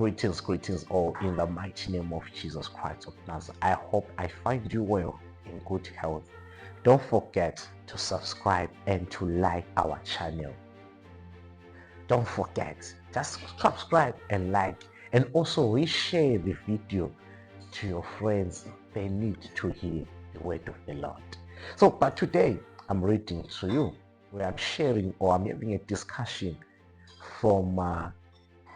Greetings all in the mighty name of Jesus Christ of Nazareth. I hope I find you well in good health. Don't forget to subscribe and to like our channel. Don't forget, just subscribe and like, and also reshare the video to your friends. They need to hear the word of the Lord. So, but today I'm reading to you where I'm sharing or I'm having a discussion from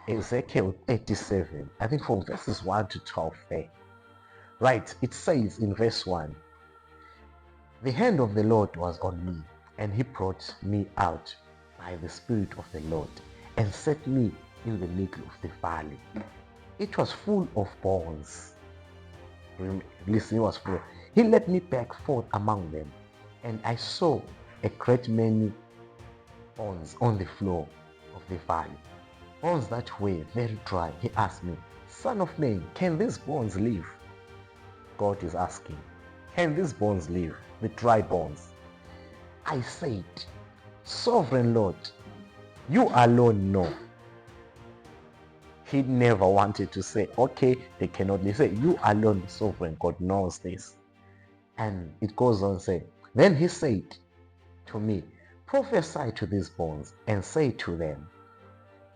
Ezekiel 37, I think from verses 1 to 12 there. Right, it says in verse 1, the hand of the Lord was on me, and he brought me out by the Spirit of the Lord, and set me in the middle of the valley. It was full of bones. Listen, it was full. He led me back forth among them, and I saw a great many bones on the floor of the valley, bones that were very dry. He asked me, Son of man, can these bones live? God is asking, can these bones live? The dry bones. I said, Sovereign Lord, you alone know. He never wanted to say, okay, they cannot live. Say, you alone, Sovereign God, knows this. And it goes on saying, then he said to me, prophesy to these bones and say to them,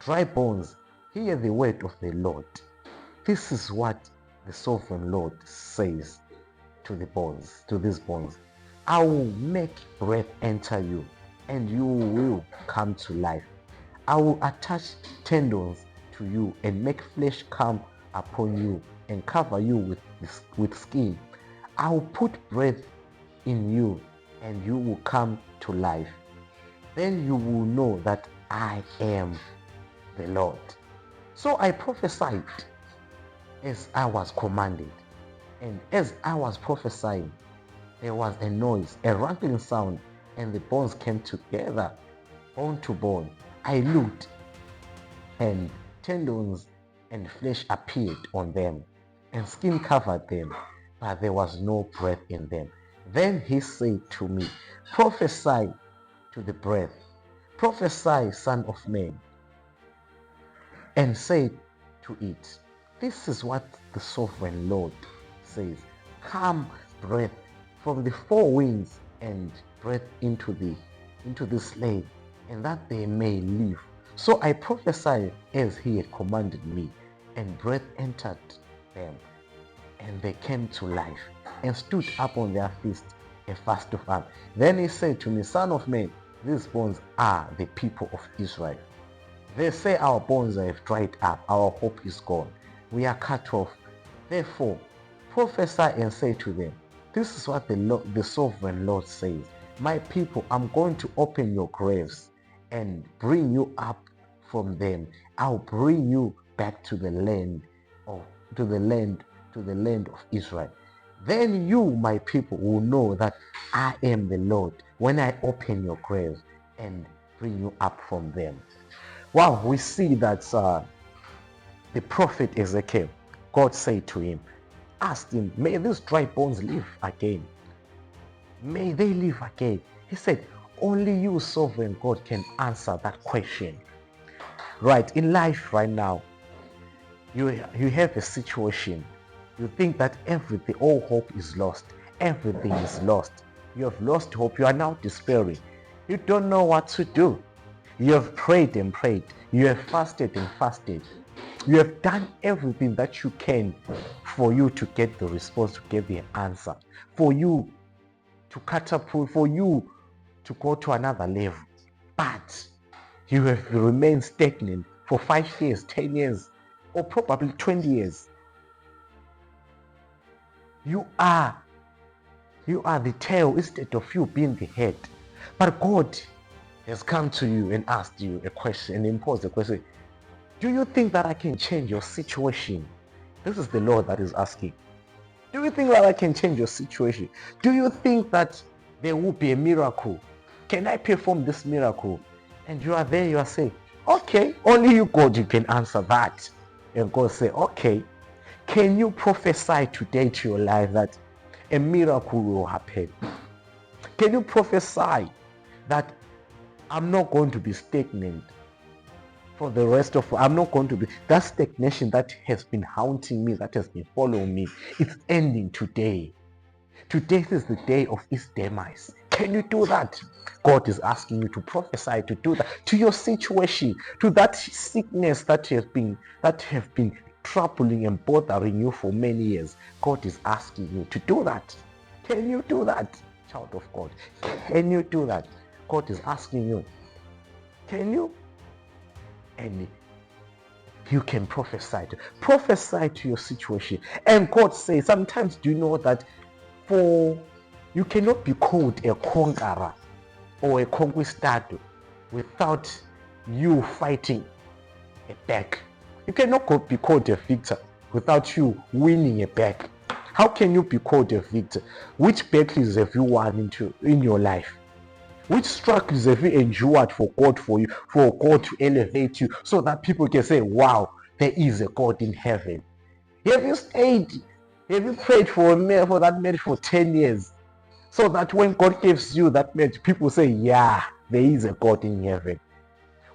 dry bones, hear the word of the Lord. This is what the Sovereign Lord says to the bones, to these bones. I will make breath enter you, and you will come to life. I will attach tendons to you and make flesh come upon you and cover you with skin. I will put breath in you, and you will come to life. Then you will know that I am the Lord. So I prophesied as I was commanded. And as I was prophesying, there was a noise, a rattling sound, and the bones came together, bone to bone. I looked, and tendons and flesh appeared on them, and skin covered them, but there was no breath in them. Then he said to me, prophesy to the breath, prophesy, Son of man, and say to it, this is what the Sovereign Lord says. Come, breath from the four winds, and breath into the slain, and that they may live. So I prophesied as he had commanded me, and breath entered them, and they came to life, and stood up on their feet, a fast of arm. Then he said to me, Son of man, these bones are the people of Israel. They say our bones have dried up, our hope is gone, we are cut off. Therefore, prophesy and say to them, this is what the Sovereign Lord says. My people, I'm going to open your graves and bring you up from them. I'll bring you back to the land of Israel. Then you, my people, will know that I am the Lord when I open your graves and bring you up from them. Wow, we see that the prophet Ezekiel, God said to him, asked him, may these dry bones live again? May they live again? He said, only you, Sovereign God, can answer that question. Right, in life right now, you have a situation. You think that everything, all hope is lost. Everything is lost. You have lost hope. You are now despairing. You don't know what to do. You have prayed and prayed. You have fasted and fasted. You have done everything that you can for you to get the response, to get the answer, for you to catapult, for you to go to another level. But you have remained stagnant for 5 years, 10 years, or probably 20 years. You are the tail instead of you being the head. But God has come to you and asked you a question and imposed a question. Do you think that I can change your situation? This is the Lord that is asking. Do you think that I can change your situation? Do you think that there will be a miracle? Can I perform this miracle? And you are there, you are saying, okay, only you, God, you can answer that. And God say, okay, can you prophesy today to your life that a miracle will happen? Can you prophesy that I'm not going to be stagnant? for the rest of, I'm not going to be, that stagnation that has been haunting me, that has been following me, it's ending today. Today is the day of its demise. Can you do that? God is asking you to prophesy, to do that to your situation, to that sickness that have been troubling and bothering you for many years. God is asking you to do that. Can you do that, child of God? Can you do that? God is asking you. Can you? And you can prophesy to your situation. And God says, sometimes, do you know that you cannot be called a conqueror or a conquistador without you fighting a battle? You cannot be called a victor without you winning a battle. How can you be called a victor? Which battles have you won in your life? Which struggles have you endured for God to elevate you, so that people can say, wow, there is a God in heaven? Have you prayed for that marriage for 10 years, so that when God gives you that marriage, people say, yeah, there is a God in heaven?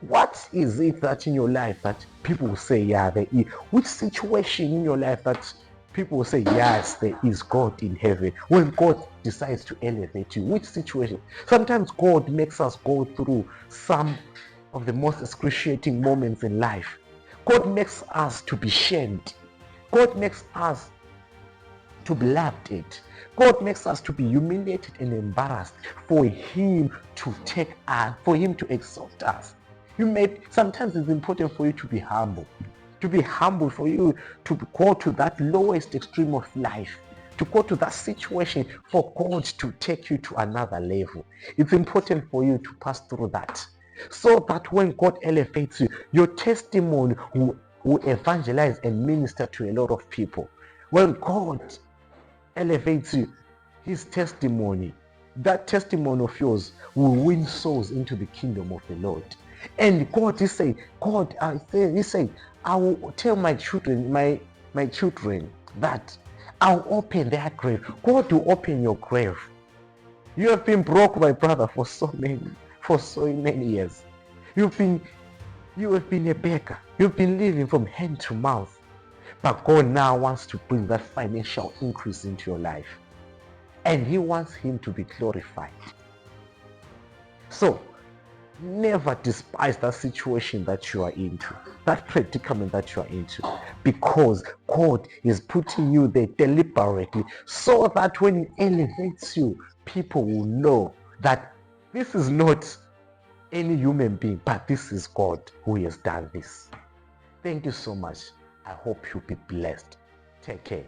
What is it that in your life that people will say, yeah, there is? Which situation in your life that people will say, yes, there is God in heaven? When God decides to elevate you, which situation? Sometimes God makes us go through some of the most excruciating moments in life. God makes us to be shamed. God makes us to be laughed at. God makes us to be humiliated and embarrassed for Him to take us, for Him to exalt us. Sometimes it's important for you to be humble. To be humble, for you to go to that lowest extreme of life, to go to that situation for God to take you to another level. It's important for you to pass through that, so that when God elevates you, your testimony will evangelize and minister to a lot of people. When God elevates you, His testimony, that testimony of yours will win souls into the kingdom of the Lord. And God is saying, He said, I will tell my children, my children, that I'll open their grave. God will open your grave. You have been broke, my brother, for so many years. You have been a beggar. You've been living from hand to mouth. But God now wants to bring that financial increase into your life. And He wants Him to be glorified. So, never despise that situation that you are into, that predicament that you are into, because God is putting you there deliberately, so that when He elevates you, people will know that this is not any human being, but this is God who has done this. Thank you so much. I hope you'll be blessed. Take care.